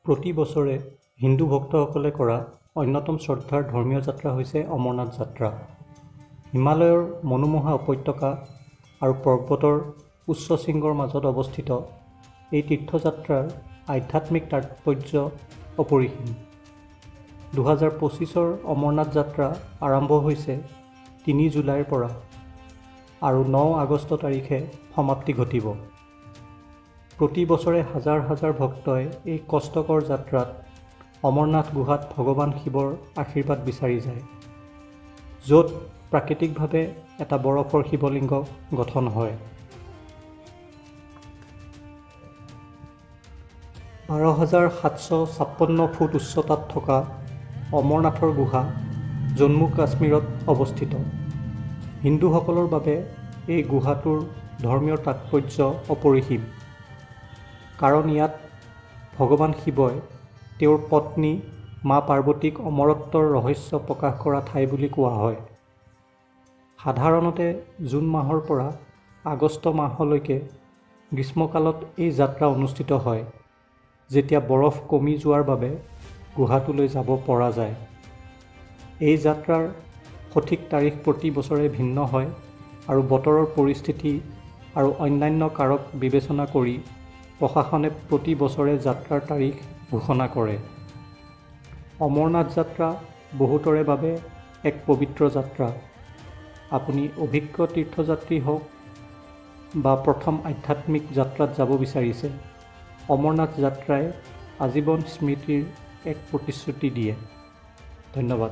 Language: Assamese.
প্ৰতি বছৰে হিন্দু ভক্তসকলে কৰা অন্যতম শ্ৰদ্ধাৰ ধৰ্মীয় যাত্ৰা হৈছে অমৰনাথ যাত্ৰা। হিমালয়ৰ মনোমোহা উপত্যকা আৰু পৰ্বতৰ উচ্চ শৃংগৰ মাজত অৱস্থিত এই তীৰ্থযাত্ৰাৰ আধ্যাত্মিক তাৎপৰ্য অপৰিসীম। 2025ৰ অমৰনাথ যাত্ৰা আৰম্ভ হৈছে 3 জুলাইৰ পৰা আৰু 9 আগষ্ট তাৰিখে সমাপ্তি ঘটিব। প্ৰতি বছৰে হাজাৰ হাজাৰ ভক্তই এই কষ্টকৰ যাত্ৰাত অমৰনাথ গুহাত ভগৱান শিৱৰ আশীৰ্বাদ বিচাৰি যায়, য'ত প্ৰাকৃতিকভাৱে এটা বৰফৰ শিৱলিংগ গঠন হয়। 12,756 ফুট উচ্চতাত থকা অমৰনাথৰ গুহা জম্মু কাশ্মীৰত অৱস্থিত। হিন্দুসকলৰ বাবে এই গুহাটোৰ ধৰ্মীয় তাৎপৰ্য অপৰিসীম, কাৰণ ইয়াত ভগৱান শিৱই তেওঁৰ পত্নী মা পাৰ্বতীক অমৰত্বৰ ৰহস্য প্ৰকাশ কৰা ঠাই বুলি কোৱা হয়। সাধাৰণতে জুন মাহৰ পৰা আগষ্ট মাহলৈকে গ্ৰীষ্মকালত এই যাত্ৰা অনুষ্ঠিত হয়, যেতিয়া বৰফ কমি যোৱাৰ বাবে গুহাটোলৈ যাব পৰা যায়। এই যাত্ৰাৰ সঠিক তাৰিখ প্ৰতি বছৰে ভিন্ন হয় আৰু বতৰৰ পৰিস্থিতি আৰু অন্যান্য কাৰক বিবেচনা কৰি প্ৰশাসনে প্ৰতি বছৰে যাত্ৰাৰ তাৰিখ ঘোষণা কৰে। অমৰনাথ যাত্ৰা বহুতৰে বাবে এক পবিত্ৰ যাত্ৰা। আপুনি অভিজ্ঞ তীৰ্থযাত্ৰী হওক বা প্ৰথম আধ্যাত্মিক যাত্ৰাত যাব বিচাৰিছে, অমৰনাথ যাত্ৰাই আজীৱন স্মৃতিৰ এক প্ৰতিশ্ৰুতি দিয়ে। ধন্যবাদ।